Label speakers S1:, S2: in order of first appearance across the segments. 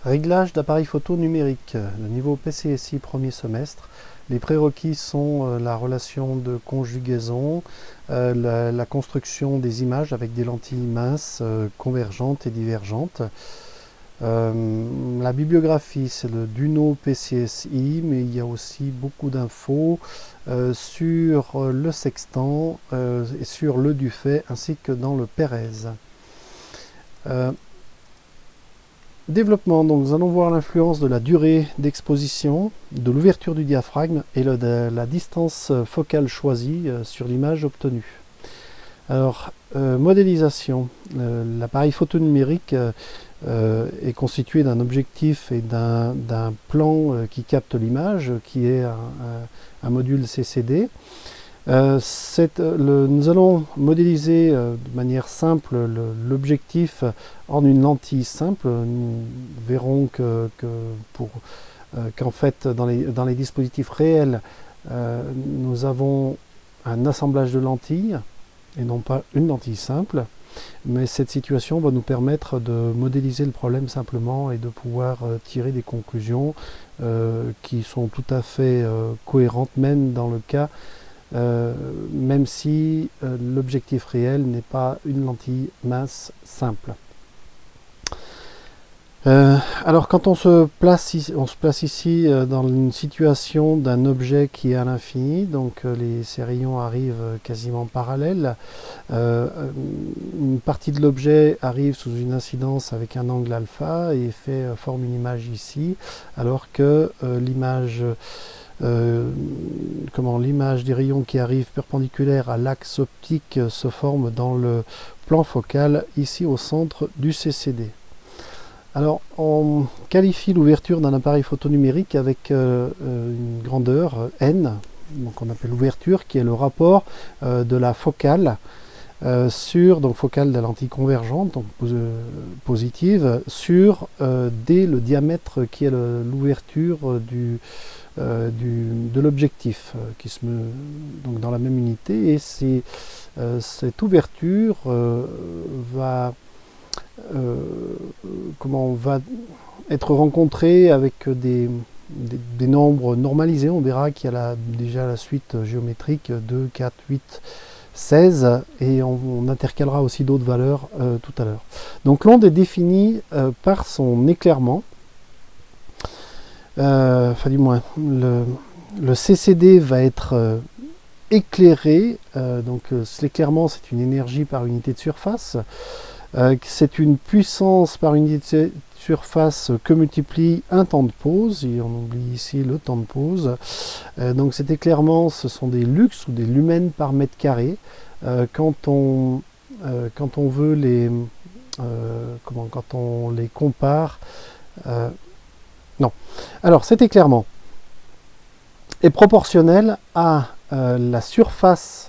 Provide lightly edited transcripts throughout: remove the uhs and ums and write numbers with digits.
S1: Réglage d'appareil photo numérique, le niveau PCSI premier semestre. Les prérequis sont la relation de conjugaison, la construction des images avec des lentilles minces, convergentes et divergentes. La bibliographie, c'est le Duno PCSI, mais il y a aussi beaucoup d'infos sur le sextant et sur le Dufay, ainsi que dans le Pérez. Développement, donc nous allons voir l'influence de la durée d'exposition, de l'ouverture du diaphragme et de la distance focale choisie sur l'image obtenue. Alors, modélisation. L'appareil photo numérique est constitué d'un objectif et d'un plan qui capte l'image, qui est un module CCD. Nous allons modéliser de manière simple l'objectif en une lentille simple. Nous verrons qu'en fait, dans les dispositifs réels, nous avons un assemblage de lentilles et non pas une lentille simple. Mais cette situation va nous permettre de modéliser le problème simplement et de pouvoir tirer des conclusions qui sont tout à fait cohérentes, même dans le cas même si l'objectif réel n'est pas une lentille mince simple. Alors quand on se place ici dans une situation d'un objet qui est à l'infini, donc ces rayons arrivent quasiment parallèles, une partie de l'objet arrive sous une incidence avec un angle alpha et forme une image ici, alors que l'image des rayons qui arrivent perpendiculaires à l'axe optique se forment dans le plan focal ici au centre du CCD. Alors on qualifie l'ouverture d'un appareil photo numérique avec une grandeur n, donc on appelle l'ouverture, qui est le rapport de la focale donc focale de la lentille convergente, donc positive, sur le diamètre qui est l'ouverture de l'objectif qui se met donc dans la même unité, et cette ouverture va être rencontrée avec des nombres normalisés. On verra qu'il y a déjà la suite géométrique 2, 4, 8, 16, et on intercalera aussi d'autres valeurs tout à l'heure. Donc l'onde est définie par son éclairement. Du moins, le CCD va être éclairé. L'éclairement, c'est une énergie par unité de surface. C'est une puissance par unité de surface que multiplie un temps de pause, et on oublie ici le temps de pause. Donc cet éclairement, ce sont des lux ou des lumens par mètre carré. Quand on veut quand on les compare, non. Alors cet éclairement est proportionnel à la surface,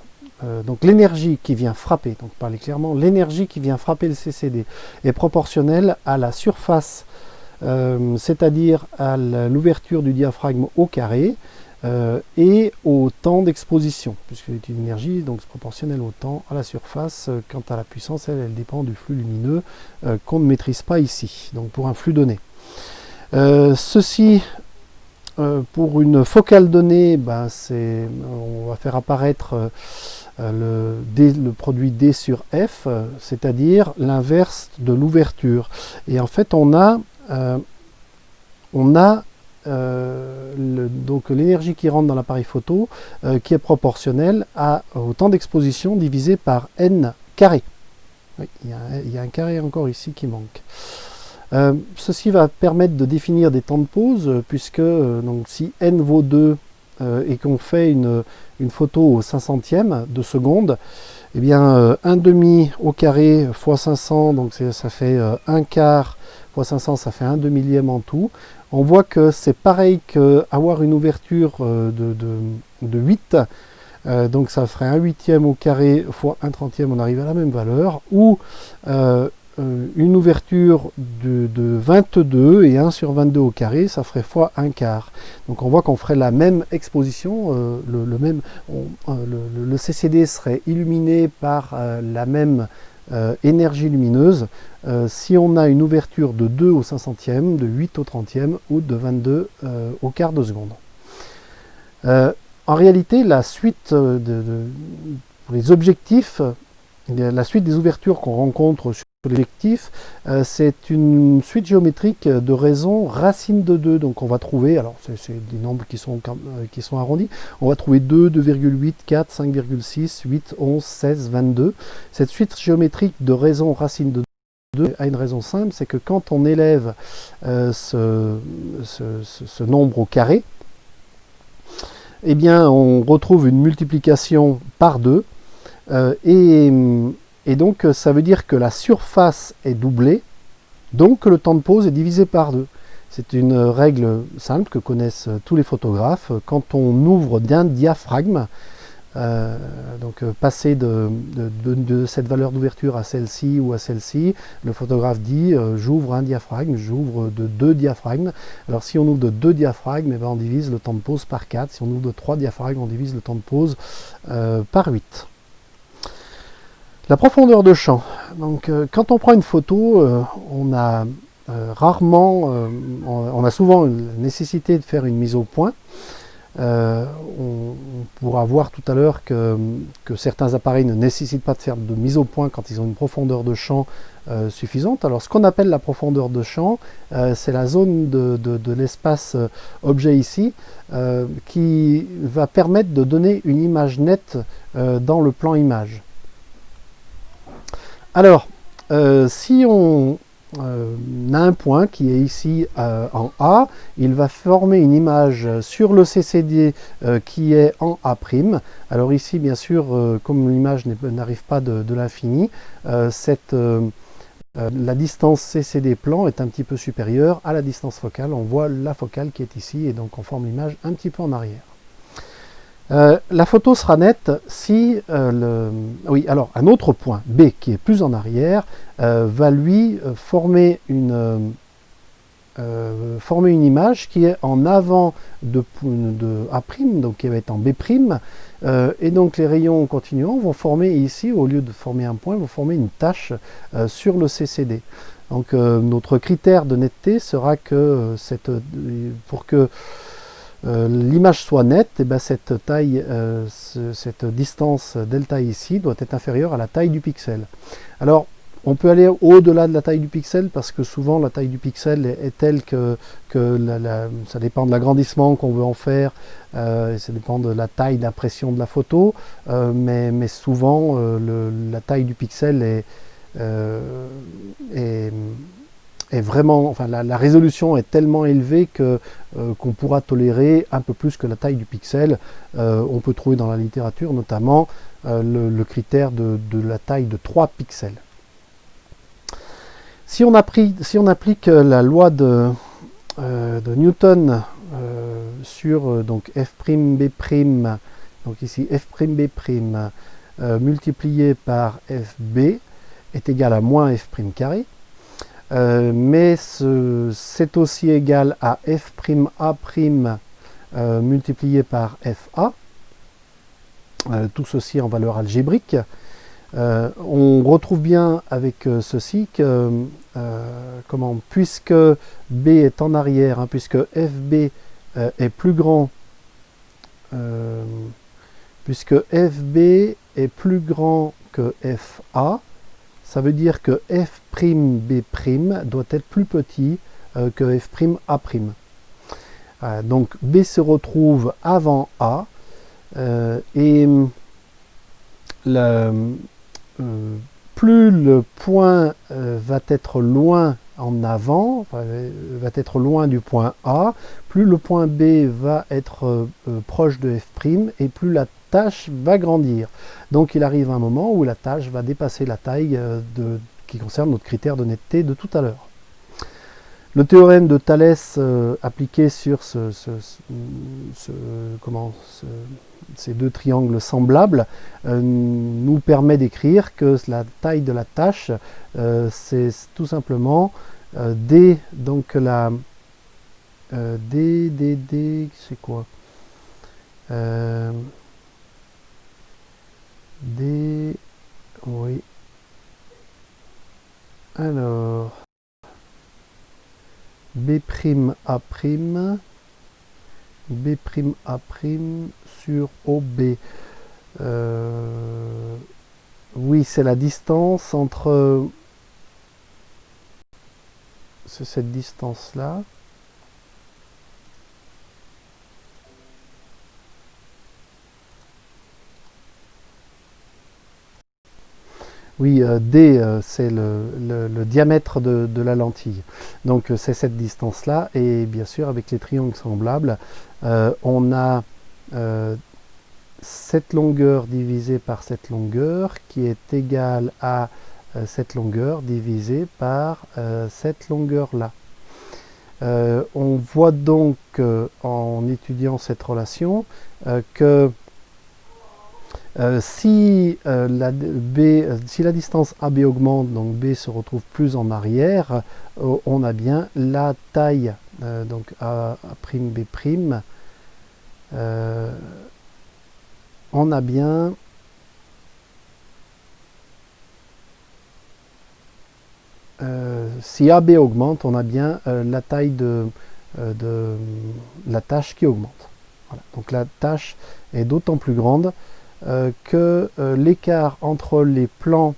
S1: donc l'énergie qui vient frapper, donc par l'éclairement, l'énergie qui vient frapper le CCD est proportionnelle à la surface, c'est-à-dire à l'ouverture du diaphragme au carré et au temps d'exposition, puisque c'est une énergie, donc c'est proportionnel au temps, à la surface. Quant à la puissance, elle dépend du flux lumineux qu'on ne maîtrise pas ici, donc pour un flux donné. Ceci, pour une focale donnée, on va faire apparaître le produit D sur F, c'est-à-dire l'inverse de l'ouverture. Et en fait, on a donc l'énergie qui rentre dans l'appareil photo qui est proportionnelle au temps d'exposition divisé par n carré. Oui, il y a un carré encore ici qui manque. Ceci va permettre de définir des temps de pause, puisque donc, si n vaut 2 et qu'on fait une photo au 500e de seconde, eh bien 1 demi au carré fois 500, donc ça fait 1 quart fois 500, ça fait 1 demi-millième en tout. On voit que c'est pareil qu'avoir une ouverture de 8, donc ça ferait 1 huitième au carré fois 1 trentième, on arrive à la même valeur, ou une ouverture de 22 et 1 sur 22 au carré, ça ferait fois 1 quart. Donc on voit qu'on ferait la même exposition, le CCD serait illuminé par la même énergie lumineuse si on a une ouverture de 2 au 500e, de 8 au 30e ou de 22 au quart de seconde. En réalité, la suite pour les objectifs, la suite des ouvertures qu'on rencontre sur l'objectif, c'est une suite géométrique de raison racine de 2. Donc on va trouver, alors c'est des nombres qui sont arrondis, on va trouver 2, 2,8, 4, 5,6, 8, 11, 16, 22. Cette suite géométrique de raison racine de 2 a une raison simple, c'est que quand on élève ce nombre au carré, eh bien on retrouve une multiplication par 2, et donc ça veut dire que la surface est doublée, donc que le temps de pose est divisé par 2. C'est une règle simple que connaissent tous les photographes. Quand on ouvre d'un diaphragme, passer de cette valeur d'ouverture à celle-ci ou à celle-ci, le photographe dit j'ouvre un diaphragme, j'ouvre de 2 diaphragmes. Alors si on ouvre de 2 diaphragmes, eh ben, on divise le temps de pose par 4. Si on ouvre de 3 diaphragmes, on divise le temps de pose par 8. La profondeur de champ. Donc, quand on prend une photo, on a souvent une nécessité de faire une mise au point. On pourra voir tout à l'heure que certains appareils ne nécessitent pas de faire de mise au point quand ils ont une profondeur de champ suffisante. Alors ce qu'on appelle la profondeur de champ, c'est la zone de l'espace objet ici, qui va permettre de donner une image nette dans le plan image. Alors, si on a un point qui est ici en A, il va former une image sur le CCD qui est en A'. Alors ici, bien sûr, comme l'image n'arrive pas de l'infini, la distance CCD plan est un petit peu supérieure à la distance focale. On voit la focale qui est ici et donc on forme l'image un petit peu en arrière. La photo sera nette si oui, alors un autre point B qui est plus en arrière va lui former une image qui est en avant de A', donc qui va être en B', et donc les rayons continuants vont former ici, au lieu de former un point, vont former une tache sur le CCD. Donc notre critère de netteté sera que pour que l'image soit nette, et ben cette distance delta ici doit être inférieure à la taille du pixel. Alors on peut aller au-delà de la taille du pixel parce que souvent la taille du pixel est telle que ça dépend de l'agrandissement qu'on veut en faire, et ça dépend de la taille d'impression de la photo, mais souvent la taille du pixel est vraiment, enfin la résolution est tellement élevée qu'on pourra tolérer un peu plus que la taille du pixel. On peut trouver dans la littérature notamment le critère de la taille de 3 pixels. Si on applique la loi de Newton sur donc f'b', donc ici f'b' multiplié par fb est égal à moins f' carré, mais c'est aussi égal à f'A' multiplié par fa, tout ceci en valeur algébrique. On retrouve bien avec ceci que puisque B est en arrière, hein, puisque FB est plus grand, que FA, ça veut dire que F'B' doit être plus petit que F'A'. Donc B se retrouve avant A, et plus le point va être loin en avant, va être loin du point A, plus le point B va être proche de F', et plus la tâche va grandir. Donc il arrive un moment où la tâche va dépasser la taille qui concerne notre critère de netteté de tout à l'heure. Le théorème de Thalès appliqué sur ces deux triangles semblables nous permet d'écrire que la taille de la tâche c'est tout simplement D, donc D, c'est quoi D, oui, Alors, B'A', B'A' sur OB. Oui, c'est la distance entre... C'est cette distance-là. Oui, D, c'est le diamètre de la lentille. Donc c'est cette distance-là. Et bien sûr, avec les triangles semblables, on a cette longueur divisée par cette longueur qui est égale à cette longueur divisée par cette longueur-là. On voit donc en étudiant cette relation que si la distance AB augmente, donc B se retrouve plus en arrière, on a bien la taille, donc A'B', on a bien si AB augmente, on a bien la taille de la tâche qui augmente. Voilà. Donc la tâche est d'autant plus grande que l'écart entre les plans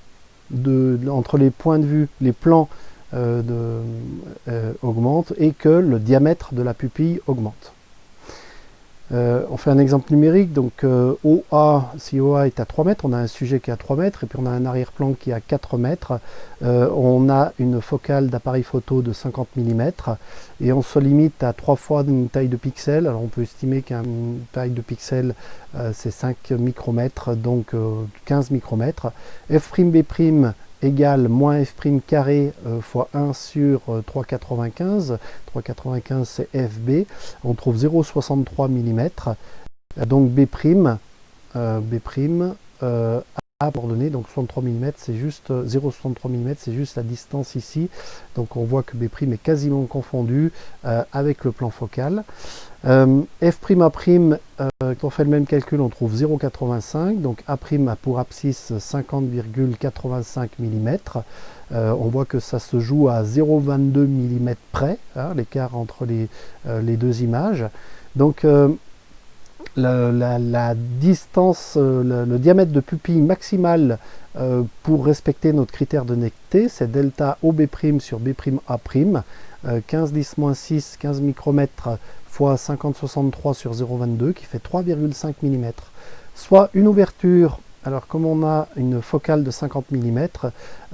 S1: entre les points de vue, les plans augmente et que le diamètre de la pupille augmente. On fait un exemple numérique, donc OA, si OA est à 3 mètres, on a un sujet qui est à 3 mètres et puis on a un arrière-plan qui est à 4 mètres. On a une focale d'appareil photo de 50 mm et on se limite à 3 fois une taille de pixels. Alors on peut estimer qu'une taille de pixels c'est 5 micromètres, donc 15 micromètres. F'B' égale moins f' carré fois 1 sur 3,95. 3,95 c'est fb. On trouve 0,63 mm. Donc B', à coordonnées, donc 63 mm, c'est juste 0,63 mm, c'est juste la distance ici. Donc on voit que B' est quasiment confondu avec le plan focal. F'A', quand on fait le même calcul, on trouve 0,85, donc A' a pour abscisse 50,85 mm. On voit que ça se joue à 0,22 mm près, hein, l'écart entre les deux images. Donc la distance, le diamètre de pupille maximale pour respecter notre critère de netteté, c'est delta OB' sur B'A', 15-10-6, 15 micromètres fois 50-63 sur 0,22 qui fait 3,5 mm. Soit une ouverture, alors comme on a une focale de 50 mm,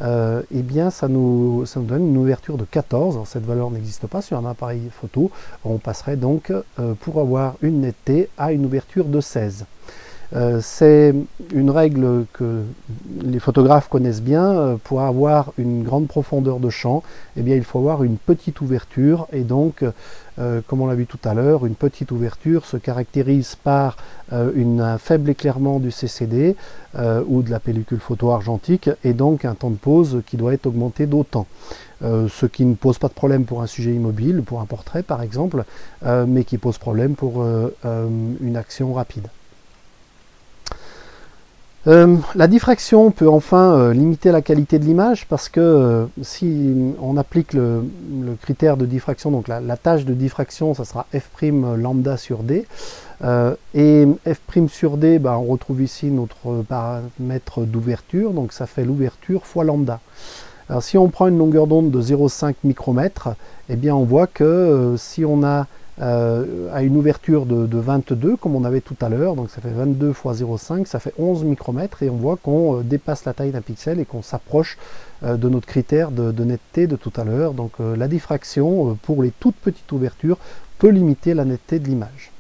S1: eh bien ça nous donne une ouverture de 14. Alors, cette valeur n'existe pas sur un appareil photo. On passerait donc pour avoir une netteté à une ouverture de 16. C'est une règle que les photographes connaissent bien. Pour avoir une grande profondeur de champ, eh bien, il faut avoir une petite ouverture. Et donc, comme on l'a vu tout à l'heure, une petite ouverture se caractérise par un faible éclairement du CCD ou de la pellicule photo argentique, et donc un temps de pose qui doit être augmenté d'autant. Ce qui ne pose pas de problème pour un sujet immobile, pour un portrait par exemple, mais qui pose problème pour une action rapide. La diffraction peut enfin limiter la qualité de l'image parce que si on applique le critère de diffraction, donc la tâche de diffraction, ça sera f' lambda sur d. Et f' sur d, on retrouve ici notre paramètre d'ouverture, donc ça fait l'ouverture fois lambda. Alors si on prend une longueur d'onde de 0,5 micromètres, eh bien on voit que si on a à une ouverture de 22 comme on avait tout à l'heure, donc ça fait 22 fois 0,5, ça fait 11 micromètres et on voit qu'on dépasse la taille d'un pixel et qu'on s'approche de notre critère de netteté de tout à l'heure. Donc la diffraction pour les toutes petites ouvertures peut limiter la netteté de l'image.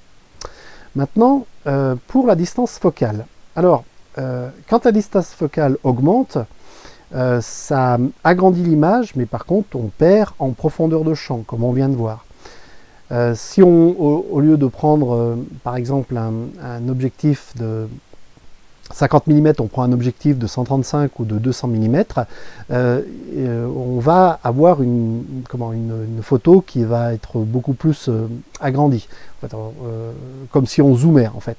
S1: Maintenant pour la distance focale. Alors quand la distance focale augmente, ça agrandit l'image, mais par contre on perd en profondeur de champ comme on vient de voir. Si au lieu de prendre par exemple un objectif de 50 mm, on prend un objectif de 135 ou de 200 mm, on va avoir une photo qui va être beaucoup plus agrandie, en fait, comme si on zoomait en fait.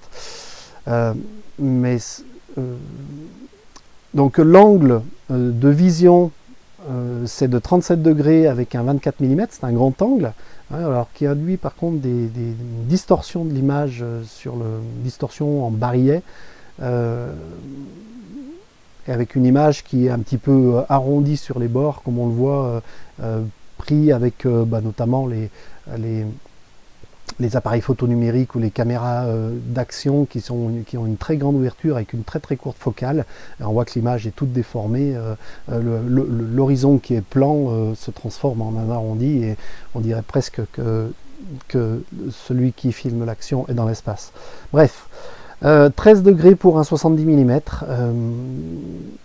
S1: Donc l'angle de vision c'est de 37 degrés avec un 24 mm, c'est un grand angle, hein, alors qui induit par contre des distorsions de l'image sur le distorsion en barillet, et avec une image qui est un petit peu arrondie sur les bords, comme on le voit, pris avec notamment les appareils photo numériques ou les caméras d'action qui ont une très grande ouverture avec une très courte focale. Et on voit que l'image est toute déformée, l'horizon qui est plan se transforme en un arrondi et on dirait presque que celui qui filme l'action est dans l'espace. Bref, 13 degrés pour un 70 mm.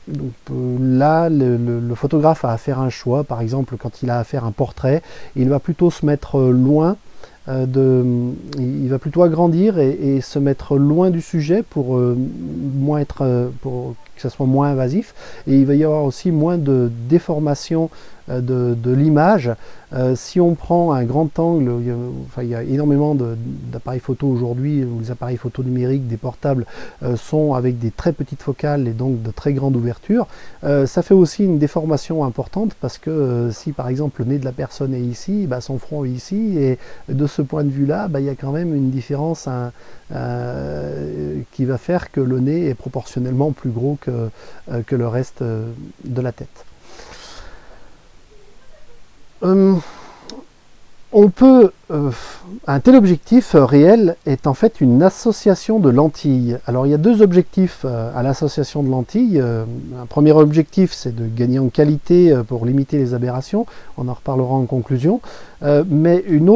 S1: Donc, là, le photographe a à faire un choix. Par exemple, quand il a à faire un portrait, il va plutôt se mettre loin. Il va plutôt agrandir et se mettre loin du sujet pour pour que ça soit moins invasif, et il va y avoir aussi moins de déformation de l'image. Si on prend un grand angle, il y a énormément d'appareils photo aujourd'hui, où les appareils photo numériques des portables sont avec des très petites focales et donc de très grande ouverture. Ça fait aussi une déformation importante parce que si par exemple le nez de la personne est ici, son front est ici, et de ce point de vue là, il y a quand même une différence qui va faire que le nez est proportionnellement plus gros que le reste de la tête. Un téléobjectif réel est en fait une association de lentilles. Alors il y a deux objectifs à l'association de lentilles. Un premier objectif, c'est de gagner en qualité pour limiter les aberrations. On en reparlera en conclusion. Mais un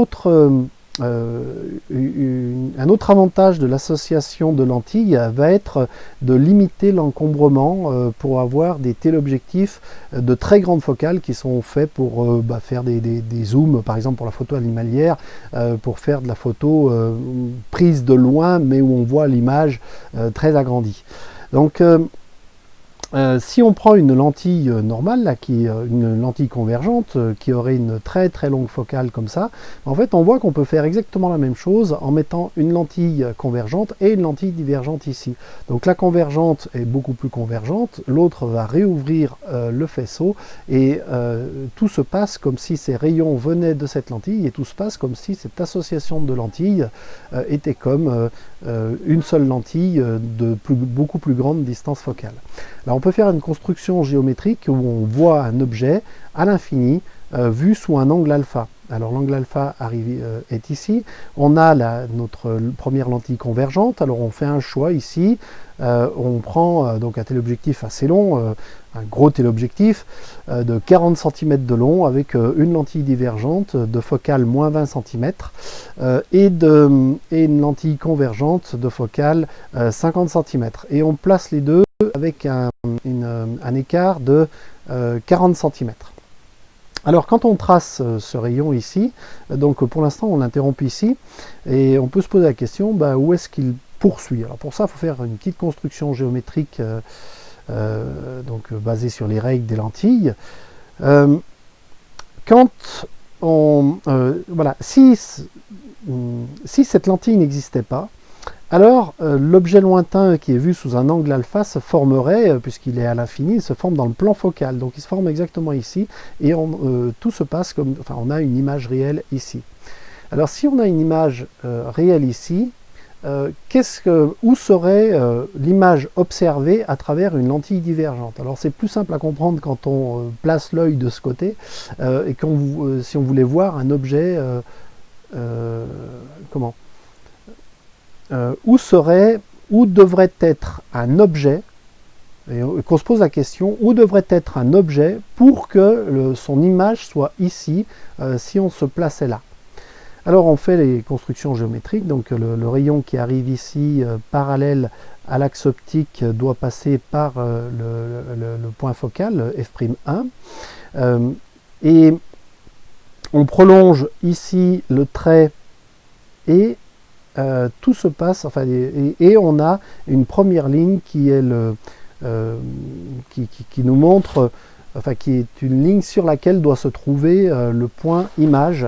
S1: autre avantage de l'association de lentilles va être de limiter l'encombrement pour avoir des téléobjectifs de très grande focale qui sont faits pour faire des zooms, par exemple pour la photo animalière, pour faire de la photo prise de loin mais où on voit l'image très agrandie. Donc si on prend une lentille normale, là, une lentille convergente, qui aurait une très longue focale comme ça, en fait on voit qu'on peut faire exactement la même chose en mettant une lentille convergente et une lentille divergente ici. Donc la convergente est beaucoup plus convergente, l'autre va réouvrir le faisceau, et tout se passe comme si ces rayons venaient de cette lentille, et tout se passe comme si cette association de lentilles était comme une seule lentille de beaucoup plus grande distance focale. Alors on peut faire une construction géométrique où on voit un objet à l'infini vu sous un angle alpha. Alors l'angle alpha est ici, on a notre première lentille convergente, alors on fait un choix ici, on prend donc un téléobjectif assez long, un gros téléobjectif de 40 cm de long avec une lentille divergente de focale moins 20 cm et une lentille convergente de focale 50 cm. Et on place les deux avec un écart de 40 cm. Alors quand on trace ce rayon ici, donc pour l'instant on l'interrompt ici, et on peut se poser la question où est-ce qu'il poursuit. Alors pour ça il faut faire une petite construction géométrique basée sur les règles des lentilles. Si cette lentille n'existait pas, alors l'objet lointain qui est vu sous un angle alpha se formerait, puisqu'il est à l'infini, il se forme dans le plan focal. Donc il se forme exactement ici, et tout se passe comme, on a une image réelle ici. Alors si on a une image réelle ici, où serait l'image observée à travers une lentille divergente? Alors c'est plus simple à comprendre quand on place l'œil de ce côté, et si on voulait voir un objet, où devrait être un objet, et qu'on se pose la question, où devrait être un objet pour que son image soit ici, si on se plaçait là. Alors on fait les constructions géométriques, donc le rayon qui arrive ici parallèle à l'axe optique doit passer par le point focal F'1, et on prolonge ici le trait, et tout se passe, et on a une première ligne qui est qui nous montre, qui est une ligne sur laquelle doit se trouver le point image,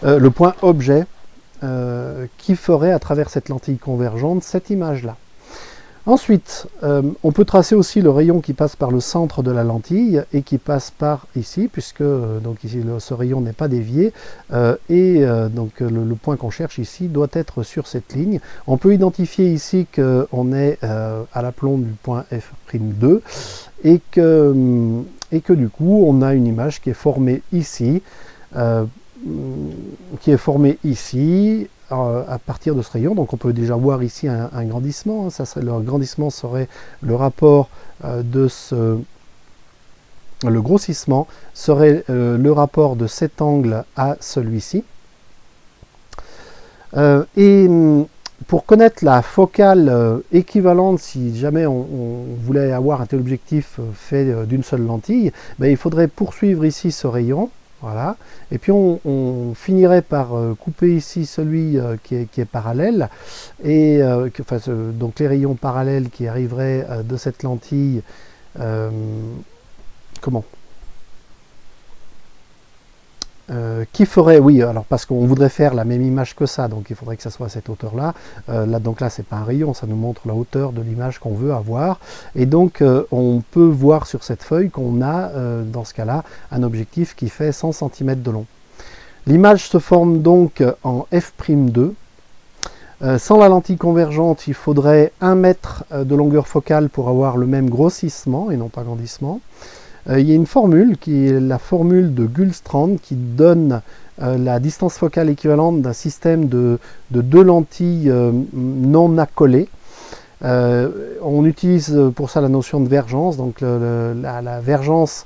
S1: le point objet qui ferait à travers cette lentille convergente cette image là. Ensuite, on peut tracer aussi le rayon qui passe par le centre de la lentille et qui passe par ici, puisque donc ici, ce rayon n'est pas dévié, donc le point qu'on cherche ici doit être sur cette ligne. On peut identifier ici qu'on est à l'aplomb du point F'2 et que du coup on a une image qui est formée ici, à partir de ce rayon. Donc on peut déjà voir ici un grandissement, hein. Le grandissement serait le rapport le grossissement serait le rapport de cet angle à celui-ci. Pour connaître la focale équivalente, si jamais on voulait avoir un tel objectif fait d'une seule lentille, ben, il faudrait poursuivre ici ce rayon. Voilà. Et puis on finirait par couper ici celui qui est parallèle, et donc les rayons parallèles qui arriveraient de cette lentille, qui ferait, oui, alors parce qu'on voudrait faire la même image que ça, donc il faudrait que ça soit à cette hauteur-là. Donc là, c'est pas un rayon, ça nous montre la hauteur de l'image qu'on veut avoir. Et donc, on peut voir sur cette feuille qu'on a, dans ce cas-là, un objectif qui fait 100 cm de long. L'image se forme donc en f'2. Sans la lentille convergente, il faudrait 1 mètre de longueur focale pour avoir le même grossissement et non pas grandissement. Il y a une formule qui est la formule de Gullstrand qui donne la distance focale équivalente d'un système de deux lentilles non accolées. On utilise pour ça la notion de vergence, donc la vergence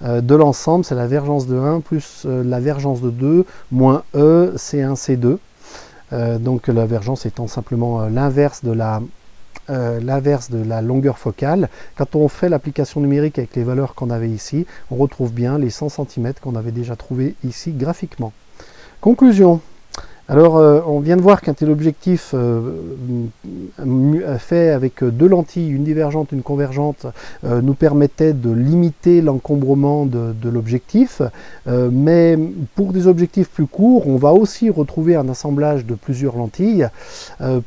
S1: de l'ensemble, c'est la vergence de 1 plus la vergence de 2 moins E, C1, C2. Donc la vergence étant simplement l'inverse de la longueur focale. Quand on fait l'application numérique avec les valeurs qu'on avait ici, on retrouve bien les 100 cm qu'on avait déjà trouvé ici graphiquement. Conclusion. Alors, on vient de voir qu'un tel objectif fait avec deux lentilles, une divergente, une convergente, nous permettait de limiter l'encombrement de l'objectif. Mais pour des objectifs plus courts, on va aussi retrouver un assemblage de plusieurs lentilles.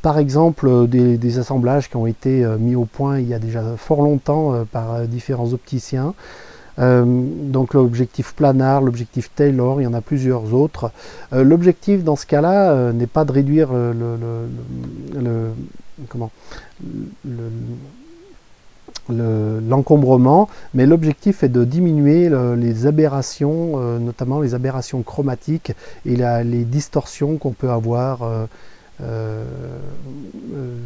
S1: Par exemple, des assemblages qui ont été mis au point il y a déjà fort longtemps par différents opticiens. Donc l'objectif planar, l'objectif Taylor, il y en a plusieurs autres. L'objectif dans ce cas-là n'est pas de réduire l'encombrement, mais l'objectif est de diminuer les aberrations, notamment les aberrations chromatiques et les distorsions qu'on peut avoir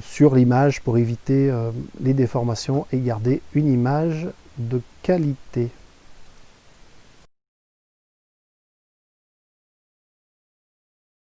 S1: sur l'image pour éviter les déformations et garder une image de qualité.